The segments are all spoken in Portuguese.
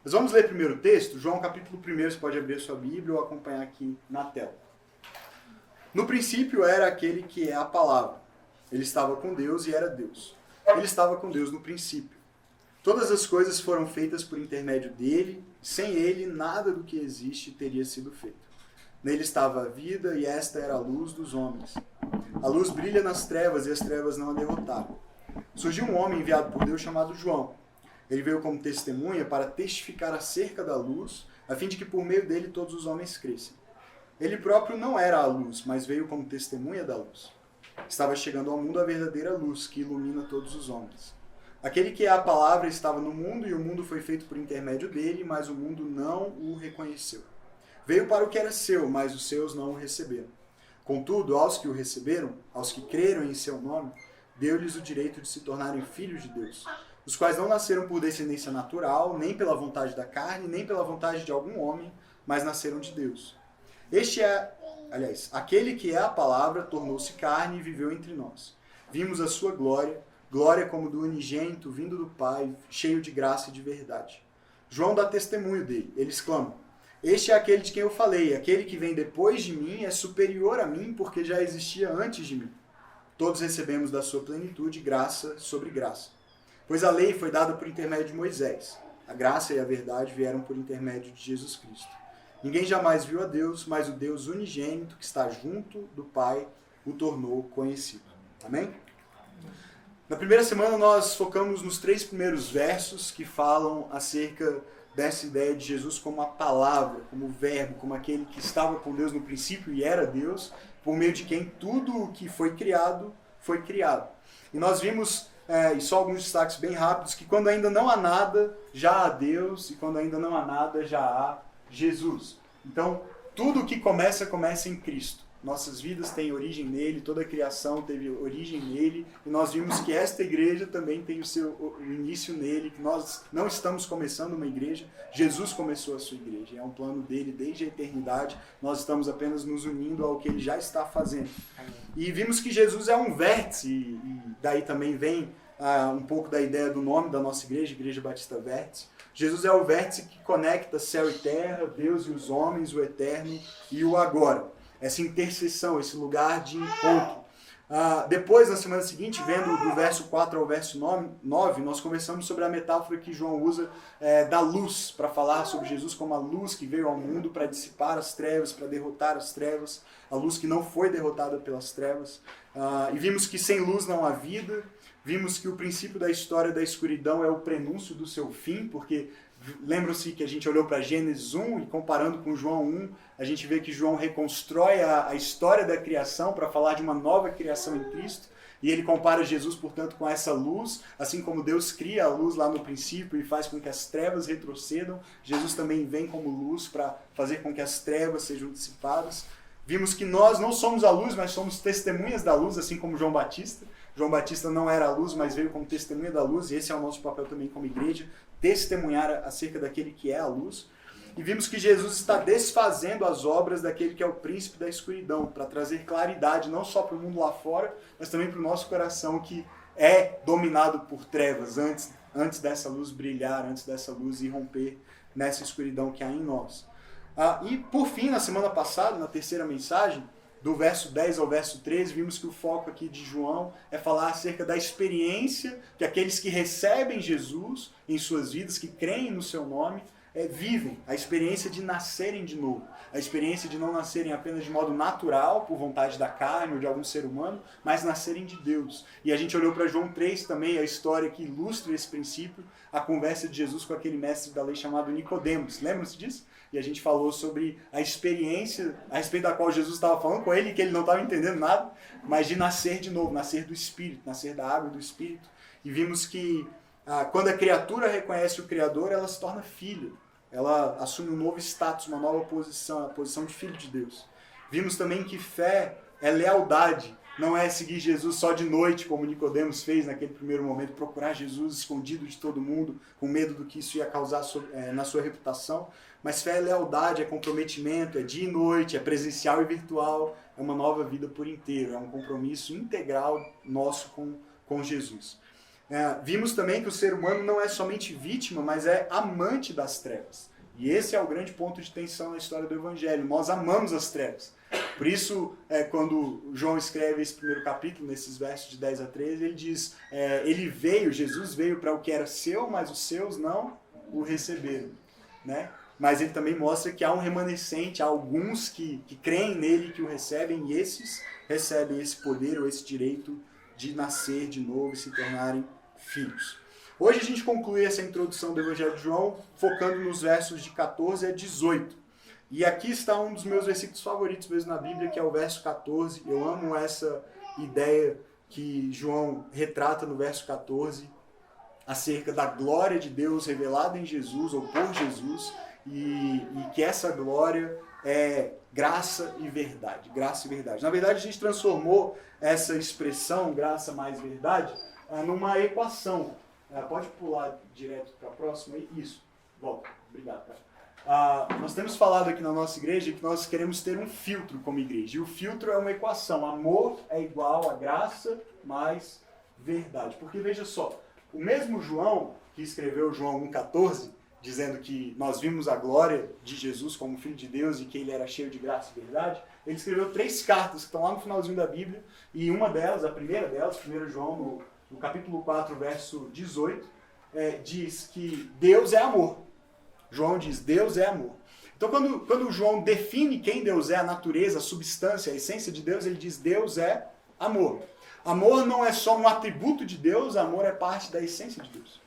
Mas vamos ler primeiro o texto. João capítulo 1, você pode abrir a sua Bíblia ou acompanhar aqui na tela. No princípio era aquele que é a palavra. Ele estava com Deus e era Deus. Ele estava com Deus no princípio. Todas as coisas foram feitas por intermédio dele. Sem ele, nada do que existe teria sido feito. Nele estava a vida e esta era a luz dos homens. A luz brilha nas trevas e as trevas não a derrotaram. Surgiu um homem enviado por Deus chamado João. Ele veio como testemunha para testificar acerca da luz, a fim de que por meio dele todos os homens crescem. Ele próprio não era a luz, mas veio como testemunha da luz. Estava chegando ao mundo a verdadeira luz, que ilumina todos os homens. Aquele que é a palavra estava no mundo, e o mundo foi feito por intermédio dele, mas o mundo não o reconheceu. Veio para o que era seu, mas os seus não o receberam. Contudo, aos que o receberam, aos que creram em seu nome, deu-lhes o direito de se tornarem filhos de Deus, os quais não nasceram por descendência natural, nem pela vontade da carne, nem pela vontade de algum homem, mas nasceram de Deus. Aquele que é a palavra tornou-se carne e viveu entre nós. Vimos a sua glória, glória como do unigênito, vindo do Pai, cheio de graça e de verdade. João dá testemunho dele. Ele exclama: Este é aquele de quem eu falei, aquele que vem depois de mim é superior a mim, porque já existia antes de mim. Todos recebemos da sua plenitude graça sobre graça. Pois a lei foi dada por intermédio de Moisés. A graça e a verdade vieram por intermédio de Jesus Cristo. Ninguém jamais viu a Deus, mas o Deus unigênito, que está junto do Pai, o tornou conhecido. Amém? Na primeira semana nós focamos nos 3 primeiros versos que falam acerca dessa ideia de Jesus como a palavra, como o verbo, como aquele que estava com Deus no princípio e era Deus, por meio de quem tudo o que foi criado, foi criado. E nós vimos, e só alguns destaques bem rápidos, que quando ainda não há nada, já há Deus, e quando ainda não há nada, já há Jesus. Então, tudo o que começa, começa em Cristo. Nossas vidas têm origem nele, toda a criação teve origem nele, e nós vimos que esta igreja também tem o início nele, que nós não estamos começando uma igreja, Jesus começou a sua igreja, é um plano dele desde a eternidade, nós estamos apenas nos unindo ao que ele já está fazendo. E vimos que Jesus é um vértice, e daí também vem um pouco da ideia do nome da nossa igreja, Igreja Batista Vértice. Jesus é o vértice que conecta céu e terra, Deus e os homens, o eterno e o agora. Essa interseção, esse lugar de encontro. Depois, na semana seguinte, vendo do verso 4 ao verso 9, nós conversamos sobre a metáfora que João usa da luz, para falar sobre Jesus como a luz que veio ao mundo para dissipar as trevas, para derrotar as trevas, a luz que não foi derrotada pelas trevas. E vimos que sem luz não há vida, vimos que o princípio da história da escuridão é o prenúncio do seu fim, porque lembram-se que a gente olhou para Gênesis 1 e comparando com João 1, a gente vê que João reconstrói a história da criação para falar de uma nova criação em Cristo. E ele compara Jesus, portanto, com essa luz, assim como Deus cria a luz lá no princípio e faz com que as trevas retrocedam, Jesus também vem como luz para fazer com que as trevas sejam dissipadas. Vimos que nós não somos a luz, mas somos testemunhas da luz, assim como João Batista. João Batista não era a luz, mas veio como testemunha da luz, e esse é o nosso papel também como igreja, testemunhar acerca daquele que é a luz. E vimos que Jesus está desfazendo as obras daquele que é o príncipe da escuridão, para trazer claridade não só para o mundo lá fora, mas também para o nosso coração que é dominado por trevas, antes dessa luz brilhar, antes dessa luz irromper nessa escuridão que há em nós. E por fim, na semana passada, na terceira mensagem, do verso 10 ao verso 13, vimos que o foco aqui de João é falar acerca da experiência que aqueles que recebem Jesus em suas vidas, que creem no seu nome, vivem. A experiência de nascerem de novo. A experiência de não nascerem apenas de modo natural, por vontade da carne ou de algum ser humano, mas nascerem de Deus. E a gente olhou para João 3 também, a história que ilustra esse princípio, a conversa de Jesus com aquele mestre da lei chamado Nicodemos. Lembram-se disso? E a gente falou sobre a experiência a respeito da qual Jesus estava falando com ele, que ele não estava entendendo nada, mas de nascer de novo, nascer do Espírito, nascer da água e do Espírito. E vimos que quando a criatura reconhece o Criador, ela se torna filha. Ela assume um novo status, uma nova posição, a posição de filho de Deus. Vimos também que fé é lealdade. Não é seguir Jesus só de noite, como Nicodemos fez naquele primeiro momento, procurar Jesus escondido de todo mundo, com medo do que isso ia causar na sua reputação. Mas fé é lealdade, é comprometimento, é dia e noite, é presencial e virtual, é uma nova vida por inteiro, é um compromisso integral nosso com Jesus. Vimos também que o ser humano não é somente vítima, mas é amante das trevas. E esse é o grande ponto de tensão na história do Evangelho. Nós amamos as trevas. Por isso, quando João escreve esse primeiro capítulo, nesses versos de 10 a 13, ele diz, Jesus veio para o que era seu, mas os seus não o receberam. Né? Mas ele também mostra que há um remanescente, há alguns que creem nele, que o recebem, e esses recebem esse poder ou esse direito de nascer de novo e se tornarem filhos. Hoje a gente conclui essa introdução do Evangelho de João, focando nos versos de 14 a 18. E aqui está um dos meus versículos favoritos mesmo na Bíblia, que é o verso 14. Eu amo essa ideia que João retrata no verso 14, acerca da glória de Deus revelada em Jesus, ou por Jesus, e que essa glória é graça e verdade. Graça e verdade. Na verdade, a gente transformou essa expressão, graça mais verdade, numa equação. Pode pular direto para a próxima? Isso. Volta. Obrigado, cara. Nós temos falado aqui na nossa igreja que nós queremos ter um filtro como igreja. E o filtro é uma equação. Amor é igual a graça mais verdade. Porque veja só, o mesmo João, que escreveu João 1,14, dizendo que nós vimos a glória de Jesus como Filho de Deus e que ele era cheio de graça e verdade, ele escreveu 3 cartas que estão lá no finalzinho da Bíblia. E uma delas, a primeira delas, 1 João, no capítulo 4, verso 18, diz que Deus é amor. João diz, Deus é amor. Então, quando João define quem Deus é, a natureza, a substância, a essência de Deus, ele diz, Deus é amor. Amor não é só um atributo de Deus, amor é parte da essência de Deus.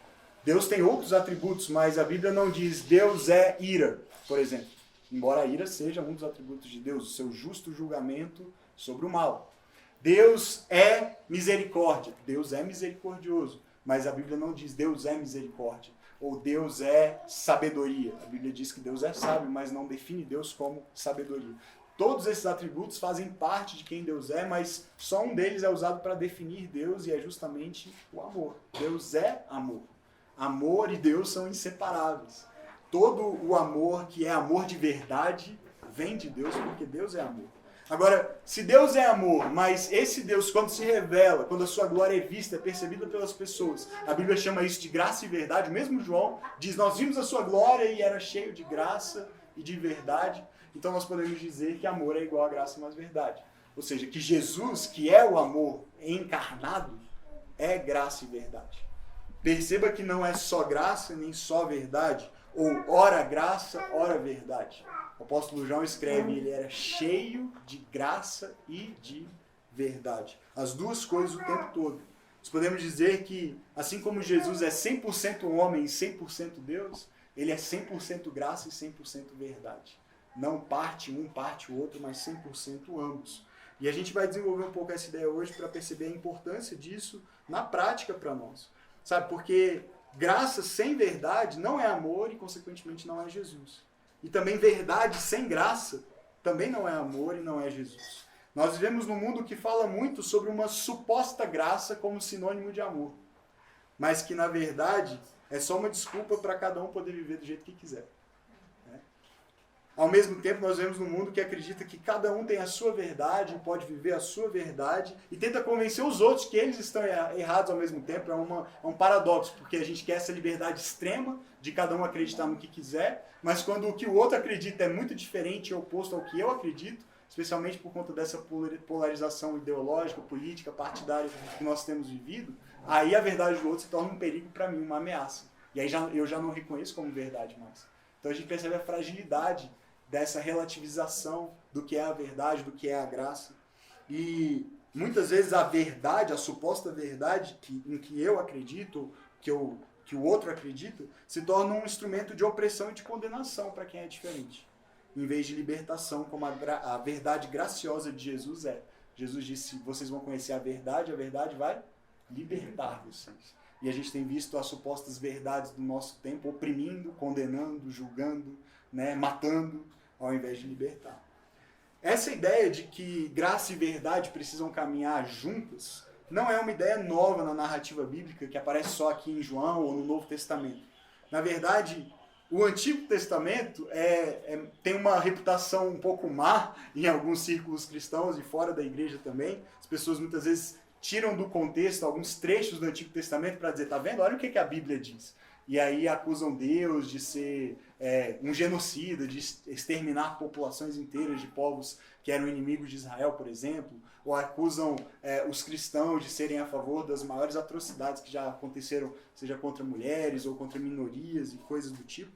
Deus tem outros atributos, mas a Bíblia não diz, Deus é ira, por exemplo. Embora a ira seja um dos atributos de Deus, o seu justo julgamento sobre o mal. Deus é misericórdia. Deus é misericordioso. Mas a Bíblia não diz Deus é misericórdia. Ou Deus é sabedoria. A Bíblia diz que Deus é sábio, mas não define Deus como sabedoria. Todos esses atributos fazem parte de quem Deus é, mas só um deles é usado para definir Deus e é justamente o amor. Deus é amor. Amor e Deus são inseparáveis. Todo o amor que é amor de verdade vem de Deus porque Deus é amor. Agora, se Deus é amor, mas esse Deus, quando se revela, quando a sua glória é vista, é percebida pelas pessoas, a Bíblia chama isso de graça e verdade. O mesmo João diz, nós vimos a sua glória e era cheio de graça e de verdade. Então nós podemos dizer que amor é igual a graça mais verdade. Ou seja, que Jesus, que é o amor encarnado, é graça e verdade. Perceba que não é só graça nem só verdade, ou ora graça, ora verdade. O apóstolo João escreve, ele era cheio de graça e de verdade. As duas coisas o tempo todo. Nós podemos dizer que, assim como Jesus é 100% homem e 100% Deus, ele é 100% graça e 100% verdade. Não parte um, parte o outro, mas 100% ambos. E a gente vai desenvolver um pouco essa ideia hoje para perceber a importância disso na prática para nós. Sabe, porque graça sem verdade não é amor e, consequentemente, não é Jesus. E também verdade sem graça também não é amor e não é Jesus. Nós vivemos num mundo que fala muito sobre uma suposta graça como sinônimo de amor. Mas que, na verdade, é só uma desculpa para cada um poder viver do jeito que quiser. Ao mesmo tempo, nós vivemos num mundo que acredita que cada um tem a sua verdade, pode viver a sua verdade e tenta convencer os outros que eles estão errados ao mesmo tempo. É um paradoxo, porque a gente quer essa liberdade extrema de cada um acreditar no que quiser, mas quando o que o outro acredita é muito diferente e oposto ao que eu acredito, especialmente por conta dessa polarização ideológica, política, partidária que nós temos vivido, aí a verdade do outro se torna um perigo para mim, uma ameaça. E aí eu já não reconheço como verdade mais. Então a gente percebe a fragilidade dessa relativização do que é a verdade, do que é a graça. E muitas vezes a verdade, a suposta verdade em que eu acredito, que o outro acredita, se torna um instrumento de opressão e de condenação para quem é diferente, em vez de libertação, como a verdade graciosa de Jesus é. Jesus disse, vocês vão conhecer a verdade vai libertar vocês. E a gente tem visto as supostas verdades do nosso tempo oprimindo, condenando, julgando, matando, ao invés de libertar. Essa ideia de que graça e verdade precisam caminhar juntas não é uma ideia nova na narrativa bíblica que aparece só aqui em João ou no Novo Testamento. Na verdade, o Antigo Testamento tem uma reputação um pouco má em alguns círculos cristãos e fora da igreja também. As pessoas muitas vezes tiram do contexto alguns trechos do Antigo Testamento para dizer, tá vendo? Olha o que a Bíblia diz. E aí acusam Deus de ser um genocida, de exterminar populações inteiras de povos que eram inimigos de Israel, por exemplo, ou acusam os cristãos de serem a favor das maiores atrocidades que já aconteceram, seja contra mulheres ou contra minorias e coisas do tipo.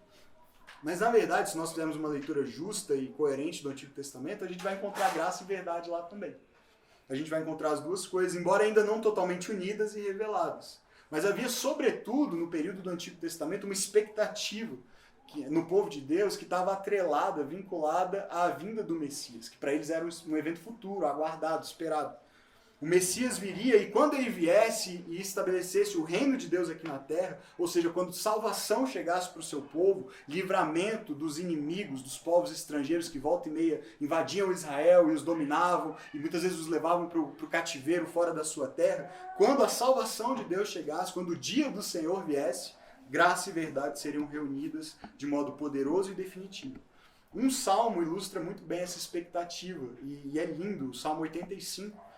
Mas, na verdade, se nós fizermos uma leitura justa e coerente do Antigo Testamento, a gente vai encontrar graça e verdade lá também. A gente vai encontrar as duas coisas, embora ainda não totalmente unidas e reveladas. Mas havia, sobretudo, no período do Antigo Testamento, uma expectativa no povo de Deus que estava atrelada, vinculada à vinda do Messias, que para eles era um evento futuro, aguardado, esperado. O Messias viria e quando ele viesse e estabelecesse o reino de Deus aqui na terra, ou seja, quando salvação chegasse para o seu povo, livramento dos inimigos, dos povos estrangeiros que volta e meia invadiam Israel e os dominavam e muitas vezes os levavam para o cativeiro fora da sua terra, quando a salvação de Deus chegasse, quando o dia do Senhor viesse, graça e verdade seriam reunidas de modo poderoso e definitivo. Um salmo ilustra muito bem essa expectativa e é lindo, o Salmo 85.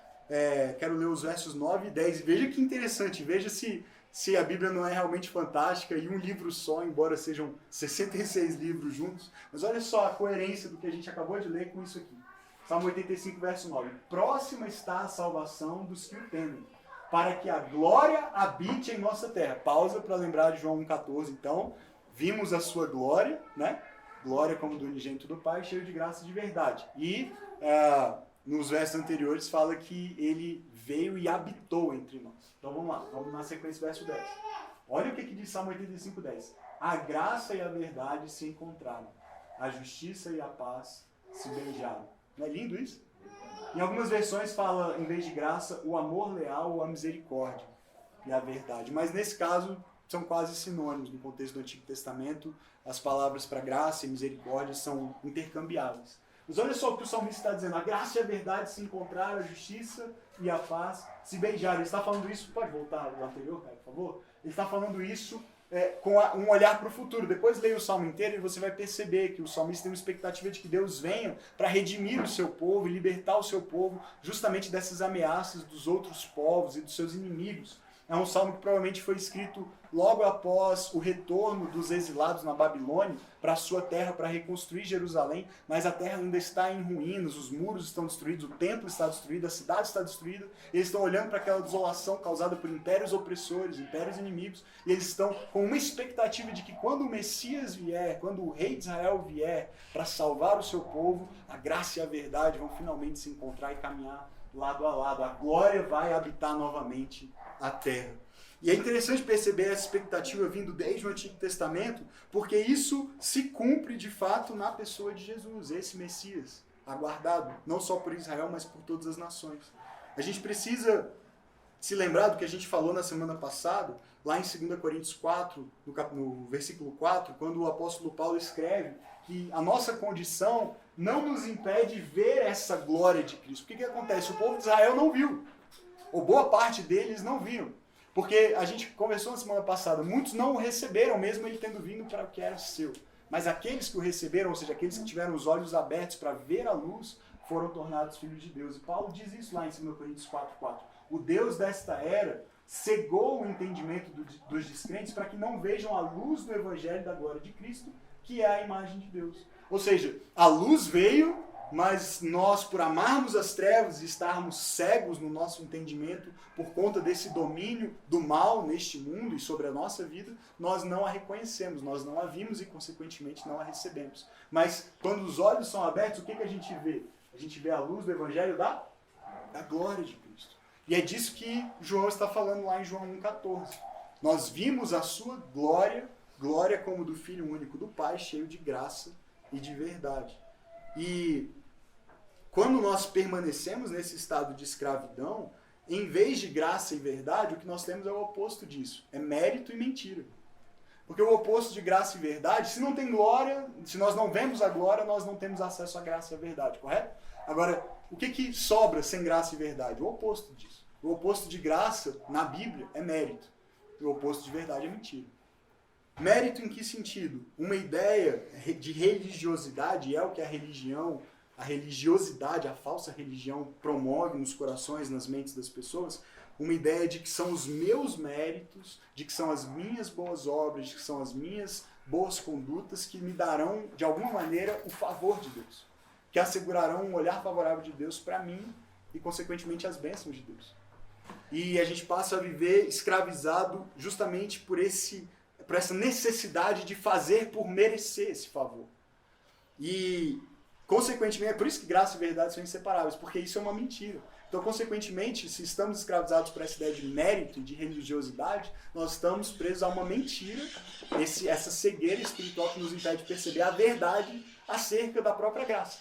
Quero ler os versos 9 e 10. Veja que interessante, veja se a Bíblia não é realmente fantástica e um livro só, embora sejam 66 livros juntos. Mas olha só a coerência do que a gente acabou de ler com isso aqui. Salmo 85, verso 9. Próxima está a salvação dos que o temem, para que a glória habite em nossa terra. Pausa para lembrar de João 1,14. Então, vimos a sua glória, né? Glória como do unigênito do Pai, cheio de graça e de verdade. E nos versos anteriores fala que ele veio e habitou entre nós. Então vamos lá, vamos na sequência do verso 10. Olha o que diz Salmo 85, 10. A graça e a verdade se encontraram, a justiça e a paz se beijaram. Não é lindo isso? Em algumas versões fala, em vez de graça, o amor leal ou a misericórdia e a verdade. Mas nesse caso são quase sinônimos no contexto do Antigo Testamento. As palavras para graça e misericórdia são intercambiáveis. Mas olha só o que o salmista está dizendo. A graça e a verdade se encontraram, a justiça e a paz se beijaram. Ele está falando isso... Pode voltar ao anterior, cara, por favor? Ele está falando isso com um olhar para o futuro. Depois leia o salmo inteiro e você vai perceber que o salmista tem uma expectativa de que Deus venha para redimir o seu povo e libertar o seu povo justamente dessas ameaças dos outros povos e dos seus inimigos. É um salmo que provavelmente foi escrito logo após o retorno dos exilados na Babilônia para a sua terra, para reconstruir Jerusalém, mas a terra ainda está em ruínas, os muros estão destruídos, o templo está destruído, a cidade está destruída, eles estão olhando para aquela desolação causada por impérios opressores, impérios inimigos, e eles estão com uma expectativa de que quando o Messias vier, quando o rei de Israel vier para salvar o seu povo, a graça e a verdade vão finalmente se encontrar e caminhar lado a lado, a glória vai habitar novamente a terra. E é interessante perceber essa expectativa vindo desde o Antigo Testamento, porque isso se cumpre de fato na pessoa de Jesus, esse Messias, aguardado, não só por Israel, mas por todas as nações. A gente precisa se lembrar do que a gente falou na semana passada, lá em 2 Coríntios 4, no versículo 4, quando o apóstolo Paulo escreve que a nossa condição não nos impede de ver essa glória de Cristo. O que acontece? O povo de Israel não viu, ou boa parte deles não viram. Porque a gente conversou na semana passada, muitos não o receberam, mesmo ele tendo vindo para o que era seu. Mas aqueles que o receberam, ou seja, aqueles que tiveram os olhos abertos para ver a luz, foram tornados filhos de Deus. E Paulo diz isso lá em 2 Coríntios 4:4. O Deus desta era cegou o entendimento dos descrentes para que não vejam a luz do Evangelho da glória de Cristo, que é a imagem de Deus. Ou seja, a luz veio, mas nós, por amarmos as trevas e estarmos cegos no nosso entendimento por conta desse domínio do mal neste mundo e sobre a nossa vida, nós não a reconhecemos, nós não a vimos e, consequentemente, não a recebemos. Mas, quando os olhos são abertos, o que a gente vê? A gente vê a luz do Evangelho da glória de Cristo. E é disso que João está falando lá em João 1,14. Nós vimos a sua glória, glória como do Filho único do Pai, cheio de graça e de verdade. E quando nós permanecemos nesse estado de escravidão, em vez de graça e verdade, o que nós temos é o oposto disso. É mérito e mentira. Porque o oposto de graça e verdade, se não tem glória, se nós não vemos a glória, nós não temos acesso à graça e à verdade, correto? Agora, o que sobra sem graça e verdade? O oposto disso. O oposto de graça, na Bíblia, é mérito. E o oposto de verdade é mentira. Mérito em que sentido? Uma ideia de religiosidade é o que a religiosidade, a falsa religião promove nos corações, nas mentes das pessoas, uma ideia de que são os meus méritos, de que são as minhas boas obras, de que são as minhas boas condutas que me darão, de alguma maneira, o favor de Deus, que assegurarão um olhar favorável de Deus para mim e, consequentemente, as bênçãos de Deus. E a gente passa a viver escravizado justamente por essa necessidade de fazer por merecer esse favor. E, consequentemente, é por isso que graça e verdade são inseparáveis, porque isso é uma mentira. Então, consequentemente, se estamos escravizados por essa ideia de mérito e de religiosidade, nós estamos presos a uma mentira, essa cegueira espiritual que nos impede de perceber a verdade acerca da própria graça.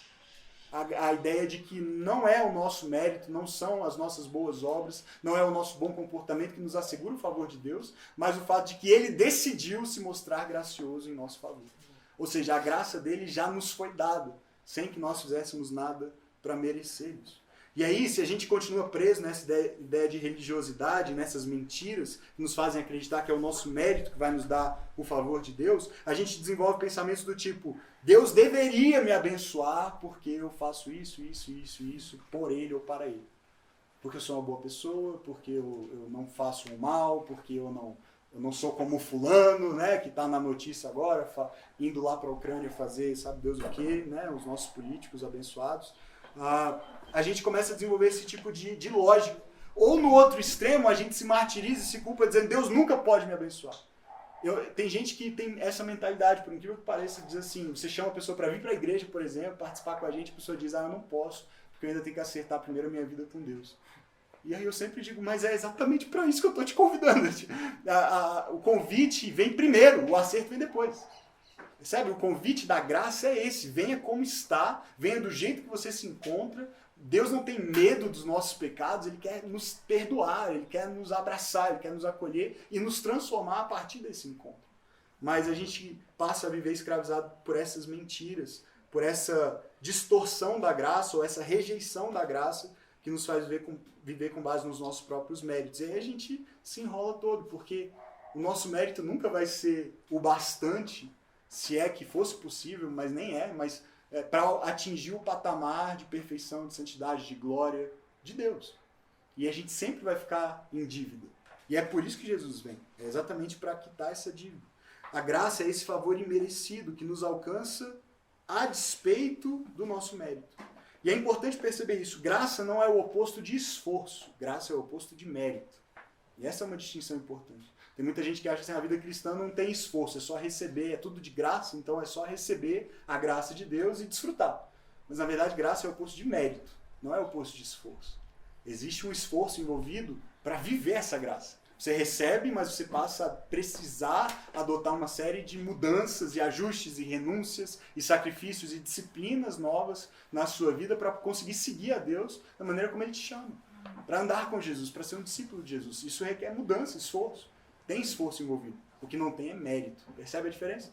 A ideia de que não é o nosso mérito, não são as nossas boas obras, não é o nosso bom comportamento que nos assegura o favor de Deus, mas o fato de que Ele decidiu se mostrar gracioso em nosso favor. Ou seja, a graça dele já nos foi dada, sem que nós fizéssemos nada para merecer isso. E aí, se a gente continua preso nessa ideia de religiosidade, nessas mentiras que nos fazem acreditar que é o nosso mérito que vai nos dar o favor de Deus, a gente desenvolve pensamentos do tipo, Deus deveria me abençoar porque eu faço isso, por Ele ou para Ele. Porque eu sou uma boa pessoa, porque eu não faço o mal, porque eu não sou como o fulano, né, que está na notícia agora, indo lá para a Ucrânia fazer sabe Deus o quê, né, os nossos políticos abençoados. A gente começa a desenvolver esse tipo de lógica. Ou no outro extremo, a gente se martiriza e se culpa dizendo Deus nunca pode me abençoar. Tem gente que tem essa mentalidade, por incrível que pareça, diz assim, você chama a pessoa para vir para a igreja, por exemplo, participar com a gente, a pessoa diz, eu não posso, porque eu ainda tenho que acertar primeiro a minha vida com Deus. E aí eu sempre digo, mas é exatamente para isso que eu estou te convidando. O convite vem primeiro, o acerto vem depois. Percebe? O convite da graça é esse. Venha como está, venha do jeito que você se encontra. Deus não tem medo dos nossos pecados, Ele quer nos perdoar, Ele quer nos abraçar, Ele quer nos acolher e nos transformar a partir desse encontro. Mas a gente passa a viver escravizado por essas mentiras, por essa distorção da graça ou essa rejeição da graça que nos faz viver com base nos nossos próprios méritos. E aí a gente se enrola todo, porque o nosso mérito nunca vai ser o bastante, se é que fosse possível, mas nem é, mas para atingir o patamar de perfeição, de santidade, de glória de Deus. E a gente sempre vai ficar em dívida. E é por isso que Jesus vem. É exatamente para quitar essa dívida. A graça é esse favor imerecido que nos alcança a despeito do nosso mérito. E é importante perceber isso. Graça não é o oposto de esforço. Graça é o oposto de mérito. E essa é uma distinção importante. Tem muita gente que acha que a vida cristã não tem esforço, é só receber, é tudo de graça, então é só receber a graça de Deus e desfrutar. Mas na verdade, graça é o oposto de mérito, não é o oposto de esforço. Existe um esforço envolvido para viver essa graça. Você recebe, mas você passa a precisar adotar uma série de mudanças e ajustes e renúncias e sacrifícios e disciplinas novas na sua vida para conseguir seguir a Deus da maneira como Ele te chama. Para andar com Jesus, para ser um discípulo de Jesus. Isso requer mudança, esforço. Tem esforço envolvido. O que não tem é mérito. Percebe a diferença?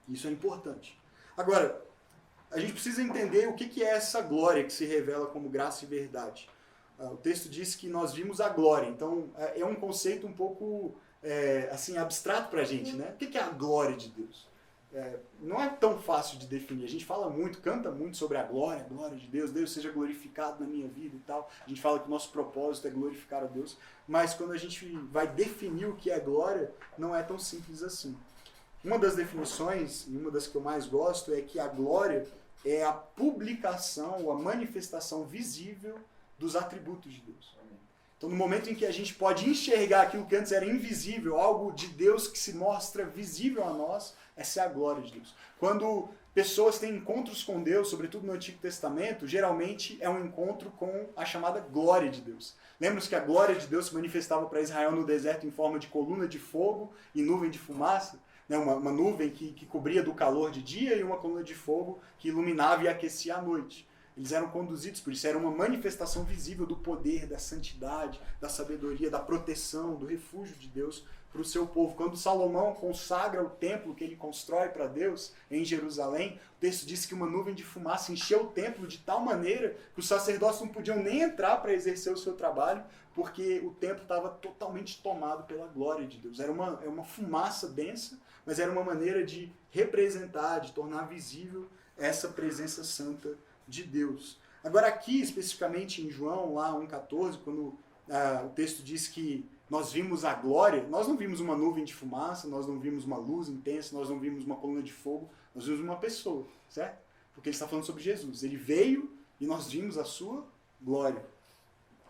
Isso é importante. Agora, a gente precisa entender o que é essa glória que se revela como graça e verdade. O texto diz que nós vimos a glória. Então, é um conceito um pouco assim, abstrato para a gente. Né? O que é a glória de Deus? Não é tão fácil de definir. A gente fala muito, canta muito sobre a glória de Deus. Deus seja glorificado na minha vida e tal. A gente fala que o nosso propósito é glorificar a Deus. Mas quando a gente vai definir o que é glória, não é tão simples assim. Uma das definições, e uma das que eu mais gosto, é que a glória é a publicação ou a manifestação visível dos atributos de Deus. Então, no momento em que a gente pode enxergar aquilo que antes era invisível, algo de Deus que se mostra visível a nós, essa é a glória de Deus. Quando pessoas têm encontros com Deus, sobretudo no Antigo Testamento, geralmente é um encontro com a chamada glória de Deus. Lembra-se que a glória de Deus se manifestava para Israel no deserto em forma de coluna de fogo e nuvem de fumaça? Né? Uma nuvem que cobria do calor de dia e uma coluna de fogo que iluminava e aquecia à noite. Eles eram conduzidos por isso, era uma manifestação visível do poder, da santidade, da sabedoria, da proteção, do refúgio de Deus para o seu povo. Quando Salomão consagra o templo que ele constrói para Deus em Jerusalém, o texto diz que uma nuvem de fumaça encheu o templo de tal maneira que os sacerdotes não podiam nem entrar para exercer o seu trabalho, porque o templo estava totalmente tomado pela glória de Deus. Era uma fumaça densa, mas era uma maneira de representar, de tornar visível essa presença santa de Deus. Agora aqui, especificamente em João, lá 1,14, quando o texto diz que nós vimos a glória, nós não vimos uma nuvem de fumaça, nós não vimos uma luz intensa, nós não vimos uma coluna de fogo, nós vimos uma pessoa, certo? Porque ele está falando sobre Jesus. Ele veio e nós vimos a sua glória.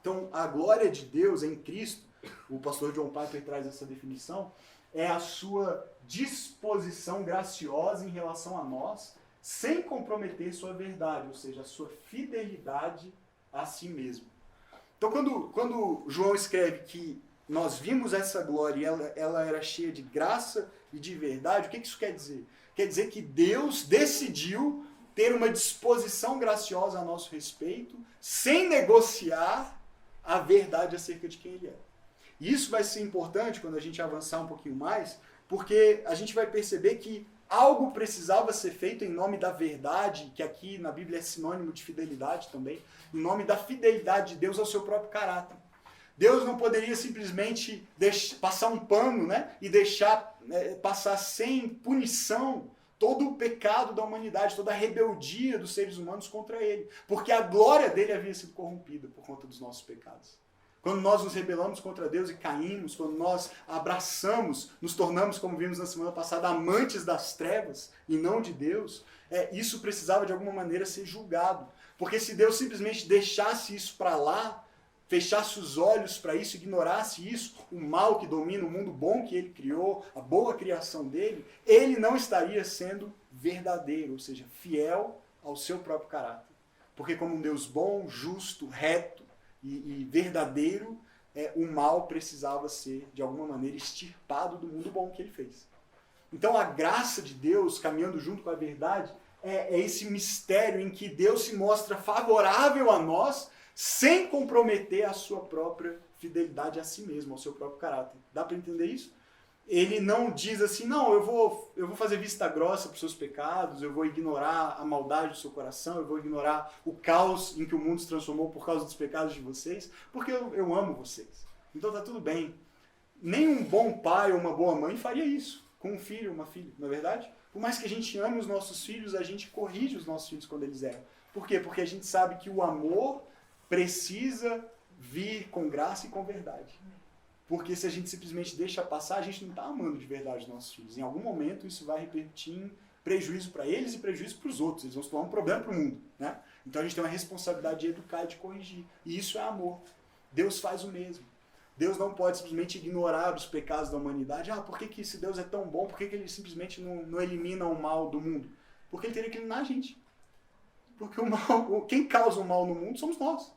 Então, a glória de Deus em Cristo, o pastor John Piper traz essa definição, é a sua disposição graciosa em relação a nós, sem comprometer sua verdade, ou seja, a sua fidelidade a si mesmo. Então, quando João escreve que nós vimos essa glória e ela era cheia de graça e de verdade, o que isso quer dizer? Quer dizer que Deus decidiu ter uma disposição graciosa a nosso respeito, sem negociar a verdade acerca de quem Ele é. E isso vai ser importante quando a gente avançar um pouquinho mais, porque a gente vai perceber que algo precisava ser feito em nome da verdade, que aqui na Bíblia é sinônimo de fidelidade também, em nome da fidelidade de Deus ao seu próprio caráter. Deus não poderia simplesmente passar um pano, né, e deixar passar sem punição todo o pecado da humanidade, toda a rebeldia dos seres humanos contra Ele, porque a glória dele havia sido corrompida por conta dos nossos pecados. Quando nós nos rebelamos contra Deus e caímos, quando nós abraçamos, nos tornamos, como vimos na semana passada, amantes das trevas e não de Deus, isso precisava de alguma maneira ser julgado. Porque se Deus simplesmente deixasse isso para lá, fechasse os olhos para isso, ignorasse isso, o mal que domina o mundo bom que Ele criou, a boa criação dele, Ele não estaria sendo verdadeiro, ou seja, fiel ao seu próprio caráter. Porque como um Deus bom, justo, reto, e verdadeiro, o mal precisava ser, de alguma maneira, extirpado do mundo bom que ele fez. Então a graça de Deus, caminhando junto com a verdade, é esse mistério em que Deus se mostra favorável a nós, sem comprometer a sua própria fidelidade a si mesmo, ao seu próprio caráter. Dá para entender isso? Ele não diz assim, não, eu vou fazer vista grossa para os seus pecados, eu vou ignorar a maldade do seu coração, eu vou ignorar o caos em que o mundo se transformou por causa dos pecados de vocês, porque eu amo vocês. Então tá tudo bem. Nem um bom pai ou uma boa mãe faria isso com um filho ou uma filha, não é verdade? Por mais que a gente ame os nossos filhos, a gente corrige os nossos filhos quando eles erram. Por quê? Porque a gente sabe que o amor precisa vir com graça e com verdade. Porque se a gente simplesmente deixa passar, a gente não está amando de verdade os nossos filhos. Em algum momento isso vai repercutir em prejuízo para eles e prejuízo para os outros. Eles vão se tornar um problema para o mundo, né? Então a gente tem uma responsabilidade de educar e de corrigir. E isso é amor. Deus faz o mesmo. Deus não pode simplesmente ignorar os pecados da humanidade. Por que se Deus é tão bom, por que ele simplesmente não elimina o mal do mundo? Porque ele teria que eliminar a gente. Porque o mal, quem causa o mal no mundo somos nós.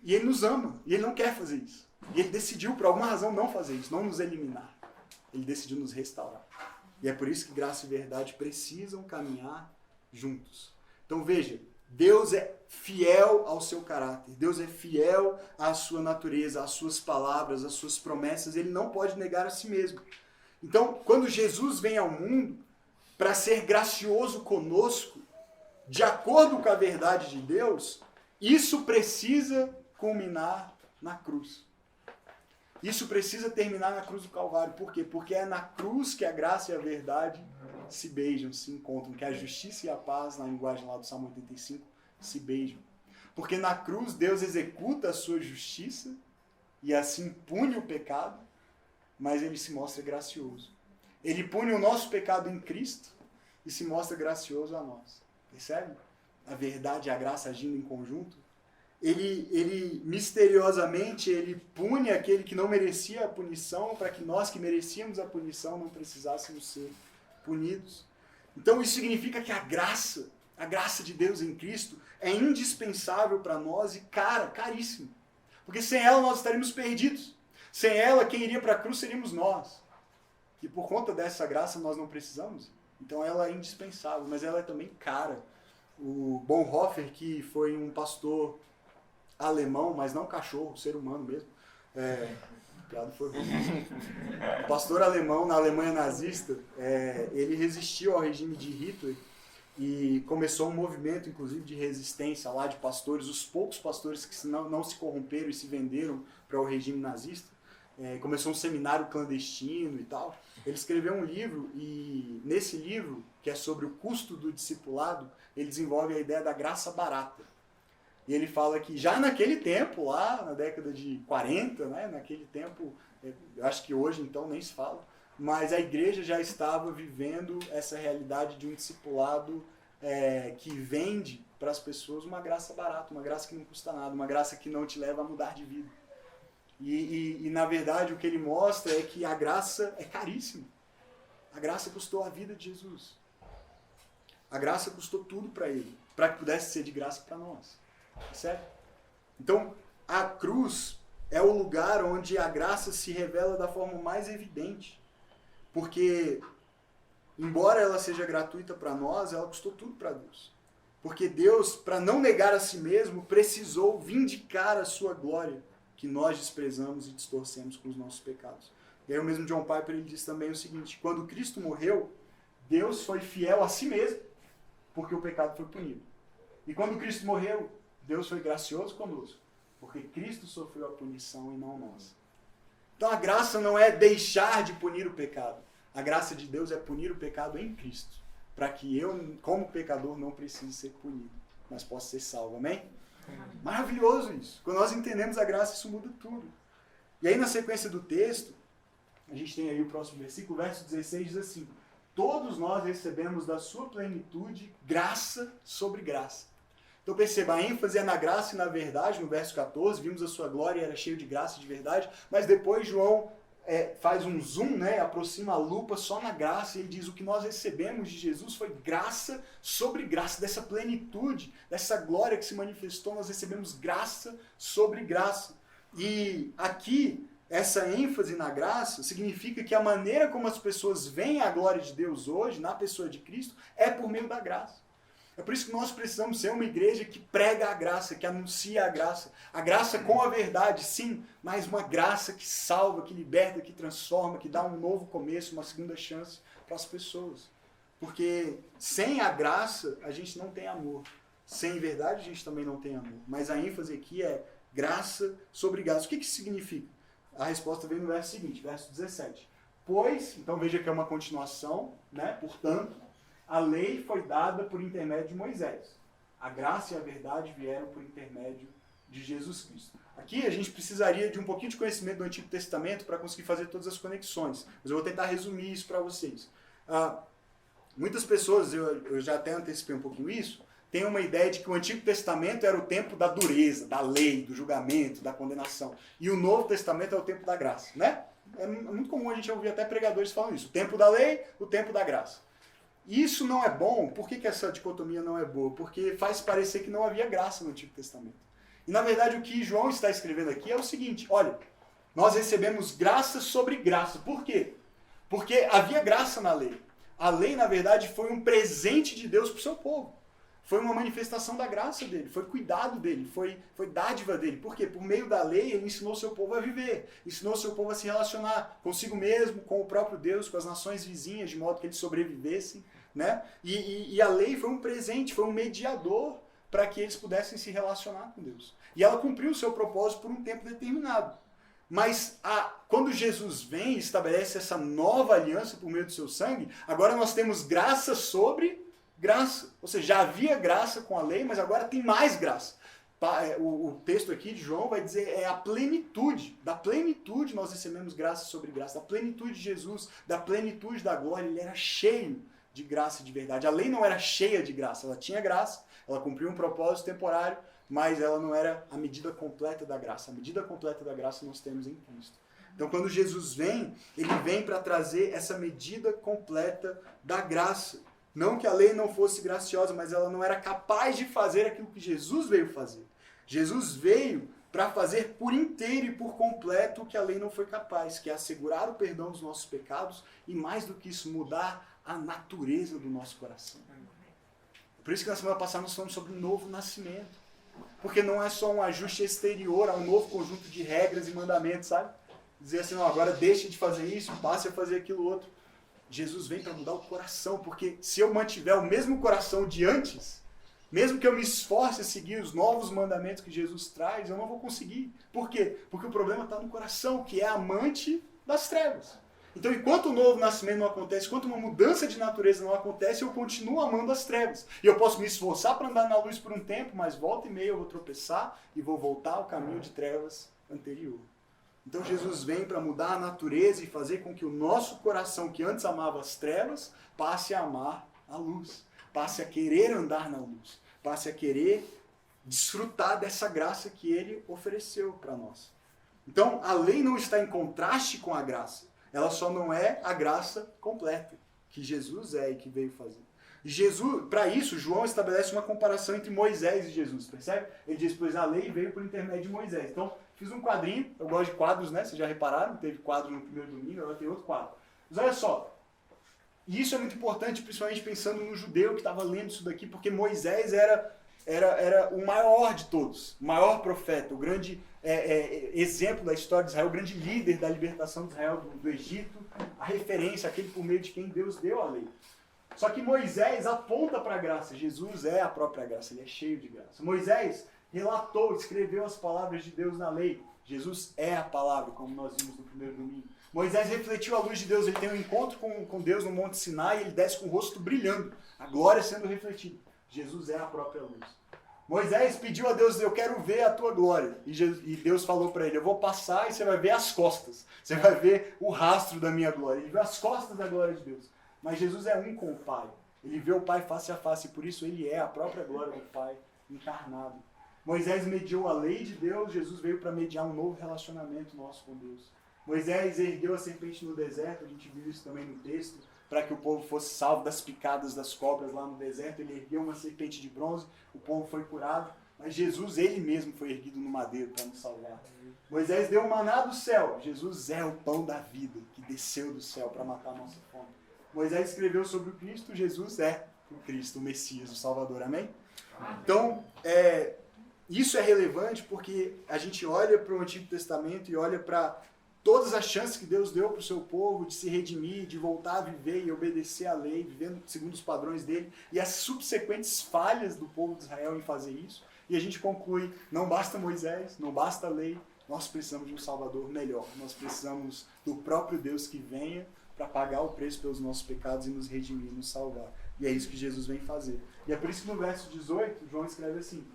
E ele nos ama. E ele não quer fazer isso. E ele decidiu, por alguma razão, não fazer isso, não nos eliminar. Ele decidiu nos restaurar. E é por isso que graça e verdade precisam caminhar juntos. Então veja, Deus é fiel ao seu caráter, Deus é fiel à sua natureza, às suas palavras, às suas promessas, ele não pode negar a si mesmo. Então, quando Jesus vem ao mundo para ser gracioso conosco, de acordo com a verdade de Deus, isso precisa culminar na cruz. Isso precisa terminar na cruz do Calvário. Por quê? Porque é na cruz que a graça e a verdade se beijam, se encontram. Que a justiça e a paz, na linguagem lá do Salmo 85, se beijam. Porque na cruz Deus executa a sua justiça e assim pune o pecado, mas ele se mostra gracioso. Ele pune o nosso pecado em Cristo e se mostra gracioso a nós. Percebe? A verdade e a graça agindo em conjunto. Ele misteriosamente, ele pune aquele que não merecia a punição, para que nós que merecíamos a punição não precisássemos ser punidos. Então isso significa que a graça de Deus em Cristo é indispensável para nós e caríssimo. Porque sem ela nós estaríamos perdidos. Sem ela, quem iria para a cruz seríamos nós. E por conta dessa graça nós não precisamos. Então ela é indispensável, mas ela é também cara. O Bonhoeffer, que foi um pastor alemão, mas não cachorro, ser humano mesmo. A piada foi ruim. O pastor alemão na Alemanha nazista, ele resistiu ao regime de Hitler e começou um movimento, inclusive, de resistência lá de pastores, os poucos pastores que não se corromperam e se venderam para o regime nazista. Começou um seminário clandestino e tal. Ele escreveu um livro e nesse livro, que é sobre o custo do discipulado, ele desenvolve a ideia da graça barata. E ele fala que já naquele tempo, lá na década de 40, né, naquele tempo, eu acho que hoje então nem se fala, mas a igreja já estava vivendo essa realidade de um discipulado que vende para as pessoas uma graça barata, uma graça que não custa nada, uma graça que não te leva a mudar de vida. E na verdade o que ele mostra é que a graça é caríssima. A graça custou a vida de Jesus. A graça custou tudo para ele, para que pudesse ser de graça para nós. Certo? Então, a cruz é o lugar onde a graça se revela da forma mais evidente. Porque, embora ela seja gratuita para nós, ela custou tudo para Deus. Porque Deus, para não negar a si mesmo, precisou vindicar a sua glória, que nós desprezamos e distorcemos com os nossos pecados. E aí o mesmo John Piper ele diz também o seguinte: quando Cristo morreu, Deus foi fiel a si mesmo, porque o pecado foi punido. E quando Cristo morreu, Deus foi gracioso conosco, porque Cristo sofreu a punição e não nós. Então a graça não é deixar de punir o pecado. A graça de Deus é punir o pecado em Cristo, para que eu, como pecador, não precise ser punido, mas possa ser salvo. Amém? Maravilhoso isso. Quando nós entendemos a graça, isso muda tudo. E aí na sequência do texto, a gente tem aí o próximo versículo, verso 16 diz assim: todos nós recebemos da sua plenitude graça sobre graça. Então perceba, a ênfase é na graça e na verdade, no verso 14, vimos a sua glória, era cheio de graça e de verdade, mas depois João faz um zoom, né, aproxima a lupa só na graça, e ele diz: o que nós recebemos de Jesus foi graça sobre graça, dessa plenitude, dessa glória que se manifestou, nós recebemos graça sobre graça. E aqui, essa ênfase na graça significa que a maneira como as pessoas veem a glória de Deus hoje, na pessoa de Cristo, é por meio da graça. É por isso que nós precisamos ser uma igreja que prega a graça, que anuncia a graça com a verdade, sim, mas uma graça que salva, que liberta, que transforma, que dá um novo começo, uma segunda chance para as pessoas. Porque sem a graça a gente não tem amor. Sem verdade a gente também não tem amor. Mas a ênfase aqui é graça sobre graça. O que isso significa? A resposta vem no verso seguinte, verso 17. Pois, então veja que é uma continuação, né? Portanto, a lei foi dada por intermédio de Moisés. A graça e a verdade vieram por intermédio de Jesus Cristo. Aqui a gente precisaria de um pouquinho de conhecimento do Antigo Testamento para conseguir fazer todas as conexões. Mas eu vou tentar resumir isso para vocês. Muitas pessoas, eu já até antecipei um pouquinho isso, têm uma ideia de que o Antigo Testamento era o tempo da dureza, da lei, do julgamento, da condenação. E o Novo Testamento é o tempo da graça, né? É muito comum a gente ouvir até pregadores falando isso. O tempo da lei, o tempo da graça. E isso não é bom. Por que essa dicotomia não é boa? Porque faz parecer que não havia graça no Antigo Testamento. E na verdade o que João está escrevendo aqui é o seguinte: olha, nós recebemos graça sobre graça. Por quê? Porque havia graça na lei. A lei, na verdade, foi um presente de Deus para o seu povo. Foi uma manifestação da graça dele, foi cuidado dele, foi dádiva dele. Por quê? Por meio da lei, ele ensinou o seu povo a viver, ensinou o seu povo a se relacionar consigo mesmo, com o próprio Deus, com as nações vizinhas, de modo que eles sobrevivessem. Né? E a lei foi um presente, foi um mediador para que eles pudessem se relacionar com Deus. E ela cumpriu o seu propósito por um tempo determinado. Mas quando Jesus vem e estabelece essa nova aliança por meio do seu sangue, agora nós temos graça sobre graça. Ou seja, já havia graça com a lei, mas agora tem mais graça. O texto aqui de João vai dizer a plenitude. Da plenitude nós recebemos graça sobre graça. Da plenitude de Jesus, da plenitude da glória, ele era cheio de graça e de verdade. A lei não era cheia de graça, ela tinha graça, ela cumpria um propósito temporário, mas ela não era a medida completa da graça. A medida completa da graça nós temos em Cristo. Então quando Jesus vem, ele vem para trazer essa medida completa da graça. Não que a lei não fosse graciosa, mas ela não era capaz de fazer aquilo que Jesus veio fazer. Jesus veio para fazer por inteiro e por completo o que a lei não foi capaz, que é assegurar o perdão dos nossos pecados e, mais do que isso, mudar a natureza do nosso coração. Por isso que na semana passada nós falamos sobre o novo nascimento. Porque não é só um ajuste exterior a um novo conjunto de regras e mandamentos, sabe? Dizer assim, não, agora deixe de fazer isso, passe a fazer aquilo outro. Jesus vem para mudar o coração, porque se eu mantiver o mesmo coração de antes, mesmo que eu me esforce a seguir os novos mandamentos que Jesus traz, eu não vou conseguir. Por quê? Porque o problema está no coração, que é amante das trevas. Então, enquanto o novo nascimento não acontece, enquanto uma mudança de natureza não acontece, eu continuo amando as trevas. E eu posso me esforçar para andar na luz por um tempo, mas volta e meia eu vou tropeçar e vou voltar ao caminho de trevas anterior. Então Jesus vem para mudar a natureza e fazer com que o nosso coração, que antes amava as trevas, passe a amar a luz. Passe a querer andar na luz. Passe a querer desfrutar dessa graça que ele ofereceu para nós. Então, a lei não está em contraste com a graça. Ela só não é a graça completa, que Jesus é e que veio fazer. Jesus, para isso, João estabelece uma comparação entre Moisés e Jesus, percebe? Ele diz, pois a lei veio por intermédio de Moisés. Então, fiz um quadrinho, eu gosto de quadros, né? Vocês já repararam? Teve quadro no primeiro domingo, agora tem outro quadro. Mas olha só, e isso é muito importante, principalmente pensando no judeu que estava lendo isso daqui, porque Moisés era o maior de todos, o maior profeta, o grande exemplo da história de Israel, o grande líder da libertação de Israel do Egito, a referência, aquele por meio de quem Deus deu a lei. Só que Moisés aponta para a graça, Jesus é a própria graça, ele é cheio de graça. Moisés relatou, escreveu as palavras de Deus na lei, Jesus é a palavra, como nós vimos no primeiro domingo. Moisés refletiu a luz de Deus, ele tem um encontro com Deus no Monte Sinai e ele desce com o rosto brilhando, a glória sendo refletida. Jesus é a própria luz. Moisés pediu a Deus, eu quero ver a tua glória. E Deus falou para ele, eu vou passar e você vai ver as costas. Você vai ver o rastro da minha glória. Ele viu as costas da glória de Deus. Mas Jesus é um com o Pai. Ele vê o Pai face a face e por isso ele é a própria glória do Pai encarnado. Moisés mediou a lei de Deus, Jesus veio para mediar um novo relacionamento nosso com Deus. Moisés ergueu a serpente no deserto, a gente viu isso também no texto, para que o povo fosse salvo das picadas das cobras lá no deserto. Ele ergueu uma serpente de bronze, o povo foi curado, mas Jesus, ele mesmo, foi erguido no madeiro para nos salvar. Moisés deu o maná do céu, Jesus é o pão da vida, que desceu do céu para matar a nossa fome. Moisés escreveu sobre o Cristo, Jesus é o Cristo, o Messias, o Salvador, amém? Então, isso é relevante porque a gente olha para o Antigo Testamento e olha para todas as chances que Deus deu para o seu povo de se redimir, de voltar a viver e obedecer à lei, vivendo segundo os padrões dele, e as subsequentes falhas do povo de Israel em fazer isso. E a gente conclui, não basta Moisés, não basta a lei, nós precisamos de um Salvador melhor. Nós precisamos do próprio Deus que venha para pagar o preço pelos nossos pecados e nos redimir, nos salvar. E é isso que Jesus vem fazer. E é por isso que no verso 18, João escreve assim,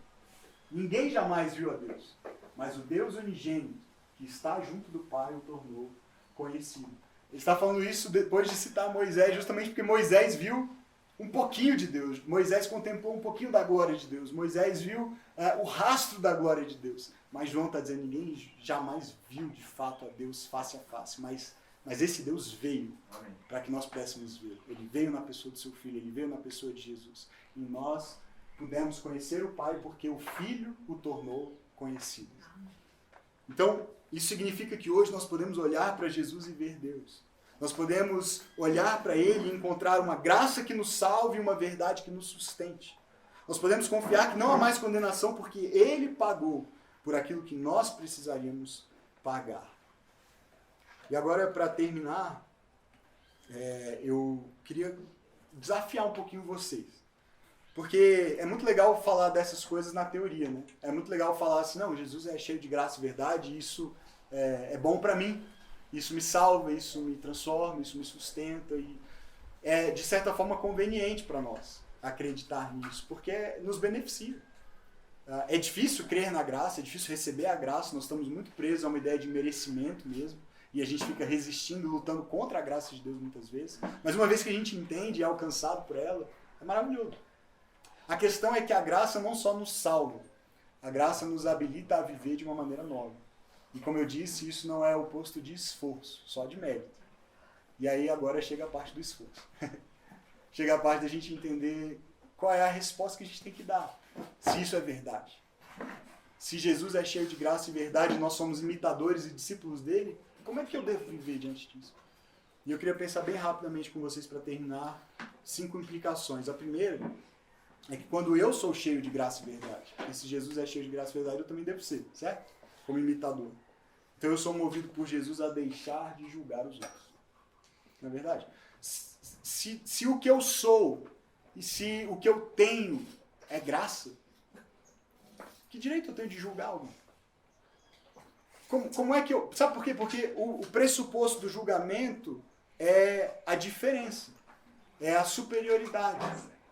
ninguém jamais viu a Deus, mas o Deus unigênito, que está junto do Pai, o tornou conhecido. Ele está falando isso depois de citar Moisés, justamente porque Moisés viu um pouquinho de Deus. Moisés contemplou um pouquinho da glória de Deus. Moisés viu o rastro da glória de Deus. Mas João está dizendo, ninguém jamais viu de fato a Deus face a face. Mas esse Deus veio para que nós pudéssemos ver. Ele veio na pessoa do seu Filho, ele veio na pessoa de Jesus. E nós pudemos conhecer o Pai porque o Filho o tornou conhecido. Então, isso significa que hoje nós podemos olhar para Jesus e ver Deus. Nós podemos olhar para Ele e encontrar uma graça que nos salve e uma verdade que nos sustente. Nós podemos confiar que não há mais condenação porque Ele pagou por aquilo que nós precisaríamos pagar. E agora, para terminar, eu queria desafiar um pouquinho vocês. Porque é muito legal falar dessas coisas na teoria, né? É muito legal falar assim, não, Jesus é cheio de graça e verdade, isso é bom para mim, isso me salva, isso me transforma, isso me sustenta e é de certa forma conveniente para nós acreditar nisso, porque nos beneficia. É difícil crer na graça, é difícil receber a graça, nós estamos muito presos a uma ideia de merecimento mesmo, e a gente fica resistindo, lutando contra a graça de Deus muitas vezes, mas uma vez que a gente entende e é alcançado por ela, é maravilhoso. A questão é que a graça não só nos salva, a graça nos habilita a viver de uma maneira nova. E como eu disse, isso não é oposto de esforço, só de mérito. E aí agora chega a parte do esforço. Chega a parte da gente entender qual é a resposta que a gente tem que dar, se isso é verdade. Se Jesus é cheio de graça e verdade, nós somos imitadores e discípulos dele, como é que eu devo viver diante disso? E eu queria pensar bem rapidamente com vocês para terminar 5 implicações. A primeira é que quando eu sou cheio de graça e verdade, e se Jesus é cheio de graça e verdade, eu também devo ser, certo? Como imitador. Então eu sou movido por Jesus a deixar de julgar os outros. Não é verdade? Se o que eu sou e se o que eu tenho é graça, que direito eu tenho de julgar alguém? Como é que eu... Sabe por quê? Porque o pressuposto do julgamento é a diferença, é a superioridade.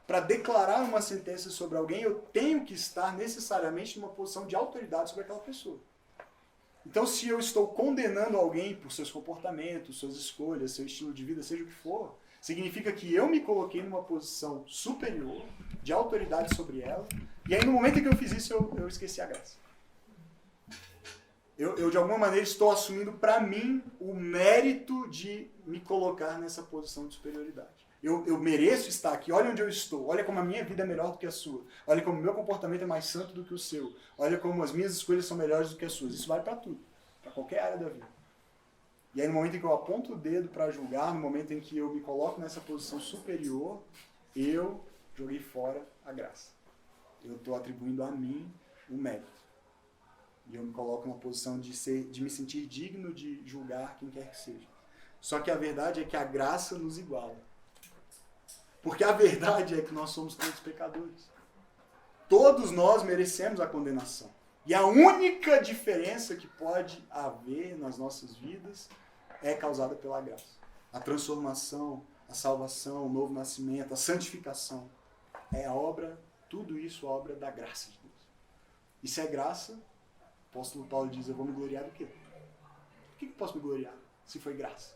Para declarar uma sentença sobre alguém, eu tenho que estar necessariamente numa posição de autoridade sobre aquela pessoa. Então, se eu estou condenando alguém por seus comportamentos, suas escolhas, seu estilo de vida, seja o que for, significa que eu me coloquei numa posição superior, de autoridade sobre ela, e aí no momento em que eu fiz isso, eu esqueci a graça. Eu, de alguma maneira, estou assumindo para mim o mérito de me colocar nessa posição de superioridade. Eu mereço estar aqui, olha onde eu estou, olha como a minha vida é melhor do que a sua, olha como o meu comportamento é mais santo do que o seu, olha como as minhas escolhas são melhores do que as suas. Isso vale para tudo, para qualquer área da vida. E aí no momento em que eu aponto o dedo para julgar, no momento em que eu me coloco nessa posição superior, eu joguei fora a graça. Eu estou atribuindo a mim o mérito. E eu me coloco numa posição de me sentir digno de julgar quem quer que seja. Só que a verdade é que a graça nos iguala. Porque a verdade é que nós somos todos pecadores. Todos nós merecemos a condenação. E a única diferença que pode haver nas nossas vidas é causada pela graça. A transformação, a salvação, o novo nascimento, a santificação. É obra, tudo isso é obra da graça de Deus. E se é graça, o apóstolo Paulo diz, eu vou me gloriar do quê? Por que eu posso me gloriar se foi graça?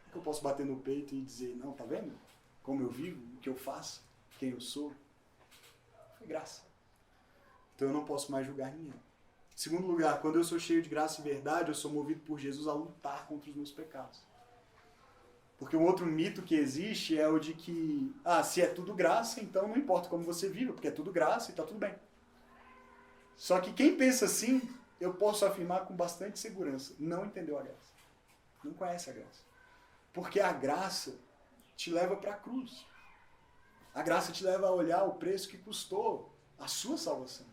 Por que eu posso bater no peito e dizer, não, tá vendo? Como eu vivo, o que eu faço, quem eu sou? Foi graça. Então eu não posso mais julgar ninguém. Em segundo lugar, quando eu sou cheio de graça e verdade, eu sou movido por Jesus a lutar contra os meus pecados. Porque um outro mito que existe é o de que, se é tudo graça, então não importa como você vive, porque é tudo graça e tá tudo bem. Só que quem pensa assim, eu posso afirmar com bastante segurança, não entendeu a graça. Não conhece a graça. Porque a graça te leva para a cruz. A graça te leva a olhar o preço que custou a sua salvação.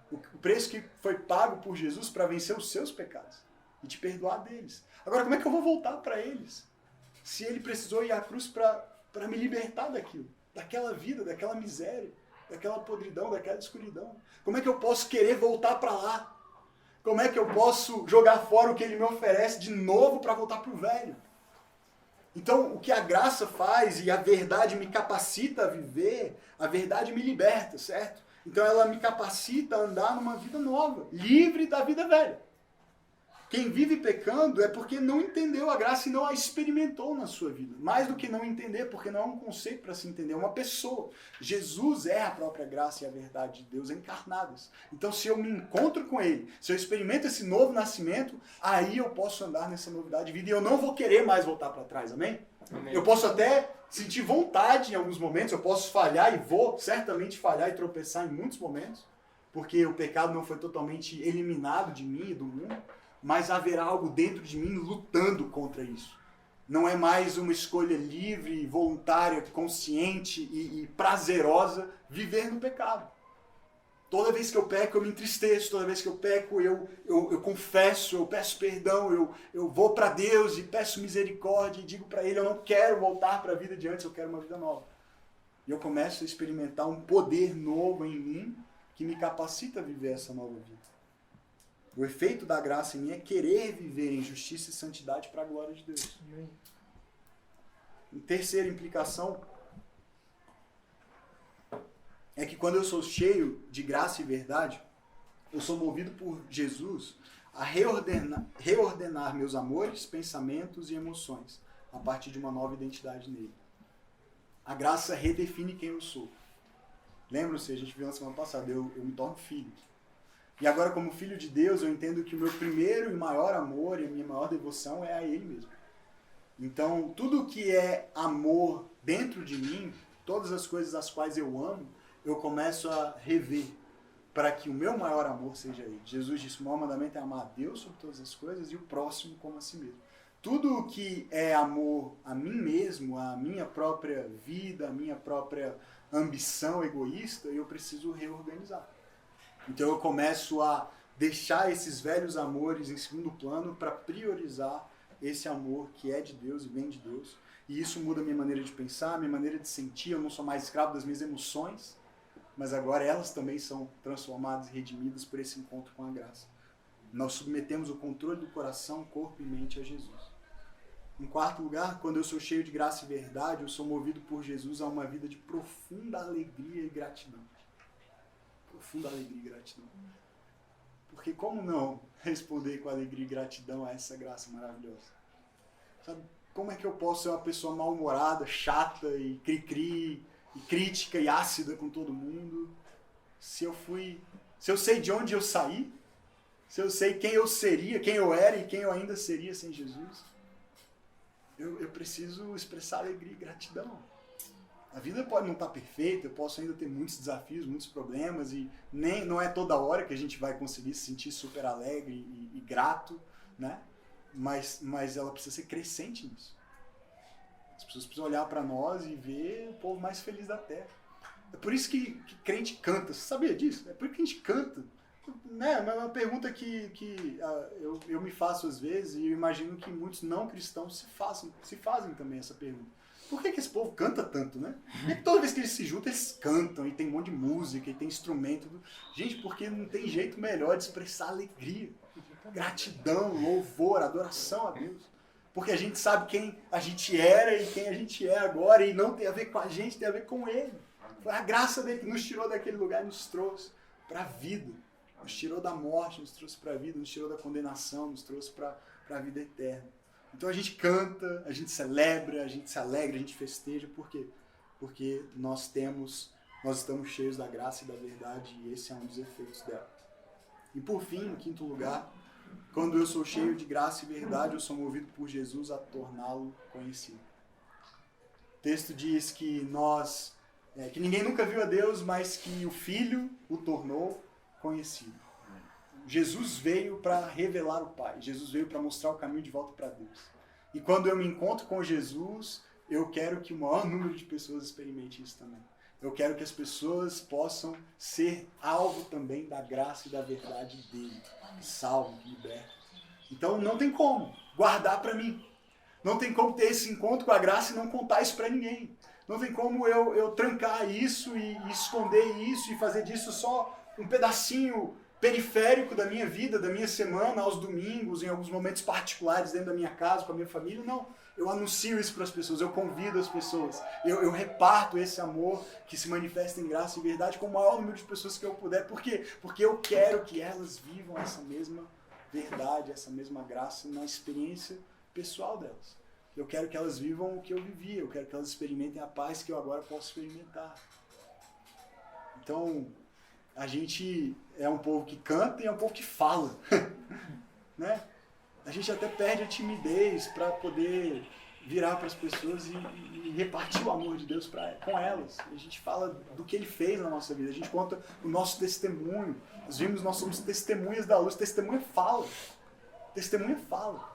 O preço que foi pago por Jesus para vencer os seus pecados e te perdoar deles. Agora, como é que eu vou voltar para eles? Se ele precisou ir à cruz para me libertar daquilo, daquela vida, daquela miséria, daquela podridão, daquela escuridão. Como é que eu posso querer voltar para lá? Como é que eu posso jogar fora o que ele me oferece de novo para voltar para o velho? Então, o que a graça faz e a verdade me capacita a viver, a verdade me liberta, certo? Então, ela me capacita a andar numa vida nova, livre da vida velha. Quem vive pecando é porque não entendeu a graça e não a experimentou na sua vida. Mais do que não entender, porque não é um conceito para se entender, é uma pessoa. Jesus é a própria graça e a verdade de Deus encarnadas. Então, se eu me encontro com Ele, se eu experimento esse novo nascimento, aí eu posso andar nessa novidade de vida e eu não vou querer mais voltar para trás, amém? Amém? Eu posso até sentir vontade em alguns momentos, eu posso falhar e vou certamente falhar e tropeçar em muitos momentos, porque o pecado não foi totalmente eliminado de mim e do mundo. Mas haverá algo dentro de mim lutando contra isso. Não é mais uma escolha livre, voluntária, consciente e prazerosa viver no pecado. Toda vez que eu peco, eu me entristeço. Toda vez que eu peco, eu confesso, eu peço perdão, eu vou para Deus e peço misericórdia e digo para Ele, eu não quero voltar para a vida de antes, eu quero uma vida nova. E eu começo a experimentar um poder novo em mim que me capacita a viver essa nova vida. O efeito da graça em mim é querer viver em justiça e santidade para a glória de Deus. E terceira implicação é que quando eu sou cheio de graça e verdade, eu sou movido por Jesus a reordenar meus amores, pensamentos e emoções a partir de uma nova identidade nele. A graça redefine quem eu sou. Lembram-se, a gente viu na semana passada, eu me torno filho. E agora, como filho de Deus, eu entendo que o meu primeiro e maior amor e a minha maior devoção é a Ele mesmo. Então, tudo que é amor dentro de mim, todas as coisas as quais eu amo, eu começo a rever para que o meu maior amor seja Ele. Jesus disse, o maior mandamento é amar a Deus sobre todas as coisas e o próximo como a si mesmo. Tudo que é amor a mim mesmo, a minha própria vida, a minha própria ambição egoísta, eu preciso reorganizar. Então eu começo a deixar esses velhos amores em segundo plano para priorizar esse amor que é de Deus e vem de Deus. E isso muda a minha maneira de pensar, a minha maneira de sentir. Eu não sou mais escravo das minhas emoções, mas agora elas também são transformadas e redimidas por esse encontro com a graça. Nós submetemos o controle do coração, corpo e mente a Jesus. Em quarto lugar, quando eu sou cheio de graça e verdade, eu sou movido por Jesus a uma vida de profunda alegria e gratidão. Profunda alegria e gratidão. Porque como não responder com alegria e gratidão a essa graça maravilhosa? Sabe, como é que eu posso ser uma pessoa mal-humorada, chata e cri-cri, e crítica e ácida com todo mundo, se eu sei de onde eu saí, se eu sei quem eu seria, quem eu era e quem eu ainda seria sem Jesus? Eu preciso expressar alegria e gratidão. A vida pode não estar perfeita, eu posso ainda ter muitos desafios, muitos problemas, e não é toda hora que a gente vai conseguir se sentir super alegre e grato, né? Mas ela precisa ser crescente nisso. As pessoas precisam olhar para nós e ver o povo mais feliz da Terra. É por isso que crente canta. Você sabia disso? É por isso que a gente canta. Né? É uma pergunta que eu me faço às vezes, e eu imagino que muitos não cristãos se fazem também essa pergunta. Por que esse povo canta tanto, né? Por que toda vez que eles se juntam, eles cantam, e tem um monte de música, e tem instrumento. Gente, porque não tem jeito melhor de expressar alegria, gratidão, louvor, adoração a Deus. Porque a gente sabe quem a gente era e quem a gente é agora, e não tem a ver com a gente, tem a ver com Ele. Foi a graça dele que nos tirou daquele lugar e nos trouxe para a vida. Nos tirou da morte, nos trouxe para a vida, nos tirou da condenação, nos trouxe para a vida eterna. Então a gente canta, a gente celebra, a gente se alegra, a gente festeja. Por quê? Porque nós estamos cheios da graça e da verdade, e esse é um dos efeitos dela. E por fim, em quinto lugar, quando eu sou cheio de graça e verdade, eu sou movido por Jesus a torná-lo conhecido. O texto diz que que ninguém nunca viu a Deus, mas que o Filho o tornou conhecido. Jesus veio para revelar o Pai. Jesus veio para mostrar o caminho de volta para Deus. E quando eu me encontro com Jesus, eu quero que o maior número de pessoas experimente isso também. Eu quero que as pessoas possam ser alvo também da graça e da verdade dele, que salva, que liberta. Então não tem como guardar para mim. Não tem como ter esse encontro com a graça e não contar isso para ninguém. Não tem como eu trancar isso e esconder isso e fazer disso só um pedacinho periférico da minha vida, da minha semana, aos domingos, em alguns momentos particulares dentro da minha casa, com a minha família. Não, eu anuncio isso para as pessoas, eu convido as pessoas, eu reparto esse amor que se manifesta em graça e verdade com o maior número de pessoas que eu puder. Por quê? Porque eu quero que elas vivam essa mesma verdade, essa mesma graça na experiência pessoal delas. Eu quero que elas vivam o que eu vivi, eu quero que elas experimentem a paz que eu agora posso experimentar. Então, a gente é um povo que canta e é um povo que fala. Né? A gente até perde a timidez para poder virar para as pessoas e repartir o amor de Deus com elas. A gente fala do que Ele fez na nossa vida, a gente conta o nosso testemunho. Nós somos testemunhas da luz, testemunha fala. Testemunha fala.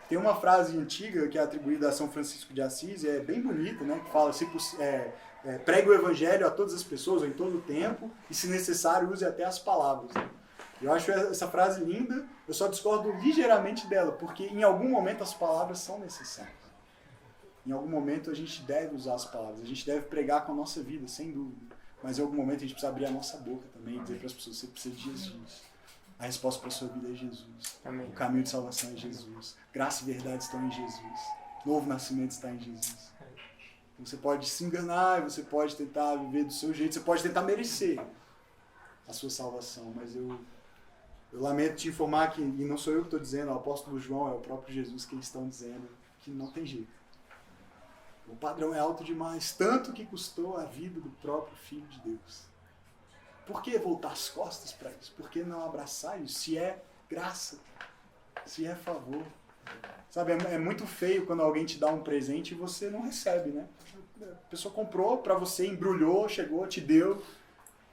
Tem uma frase antiga que é atribuída a São Francisco de Assis, e é bem bonita, né? Que fala, pregue o evangelho a todas as pessoas, ou em todo o tempo, e se necessário use até as palavras. Eu acho essa frase linda, eu só discordo ligeiramente dela, porque em algum momento as palavras são necessárias. Em algum momento a gente deve usar as palavras, a gente deve pregar com a nossa vida, sem dúvida. Mas em algum momento a gente precisa abrir a nossa boca também e dizer para as pessoas, você precisa de Jesus. A resposta para a sua vida é Jesus. Amém. O caminho de salvação é Jesus. Graça e verdade estão em Jesus. Novo nascimento está em Jesus. Você pode se enganar, você pode tentar viver do seu jeito, você pode tentar merecer a sua salvação, mas eu lamento te informar que, e não sou eu que estou dizendo, o apóstolo João, é o próprio Jesus que eles estão dizendo, que não tem jeito. O padrão é alto demais, tanto que custou a vida do próprio Filho de Deus. Por que voltar as costas para isso? Por que não abraçar isso? Se é graça, se é favor. Sabe, é muito feio quando alguém te dá um presente e você não recebe, né? A pessoa comprou para você, embrulhou, chegou, te deu,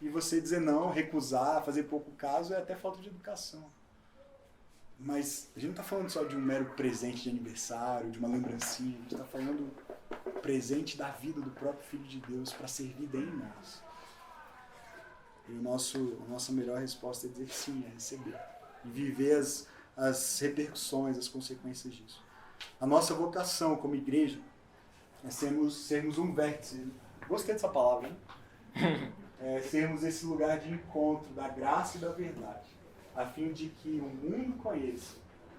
e você dizer não, recusar, fazer pouco caso, é até falta de educação. Mas a gente não está falando só de um mero presente de aniversário, de uma lembrancinha, a gente está falando do presente da vida do próprio Filho de Deus para ser vida em nós. E a nossa melhor resposta é dizer sim, é receber. E viver as repercussões, as consequências disso. A nossa vocação como igreja é sermos um vértice. Gostei dessa palavra, né? É sermos esse lugar de encontro da graça e da verdade, a fim de que o mundo conheça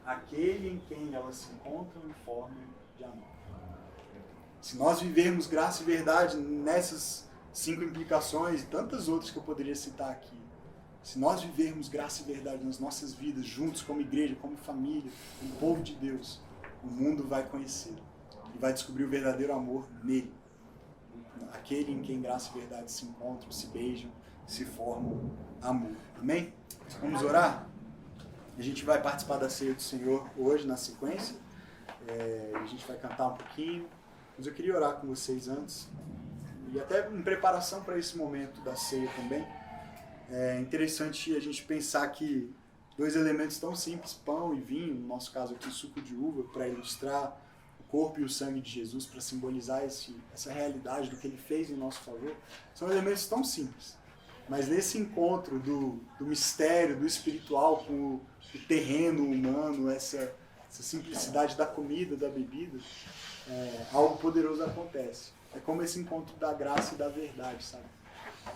aquele em quem elas se encontram em forma de amor. Se nós vivermos graça e verdade nessas 5 implicações e tantas outras que eu poderia citar aqui, se nós vivermos graça e verdade nas nossas vidas, juntos como igreja, como família, como povo de Deus, o mundo vai conhecer e vai descobrir o verdadeiro amor nele. Aquele em quem graça e verdade se encontram, se beijam, se formam amor. Amém? Vamos orar? A gente vai participar da ceia do Senhor hoje, na sequência. A gente vai cantar um pouquinho. Mas eu queria orar com vocês antes. E até em preparação para esse momento da ceia também. É interessante a gente pensar que 2 elementos tão simples, pão e vinho, no nosso caso aqui suco de uva, para ilustrar o corpo e o sangue de Jesus, para simbolizar essa realidade do que ele fez em nosso favor, são elementos tão simples. Mas nesse encontro do mistério, do espiritual com o terreno humano, essa simplicidade da comida, da bebida, algo poderoso acontece. É como esse encontro da graça e da verdade, sabe?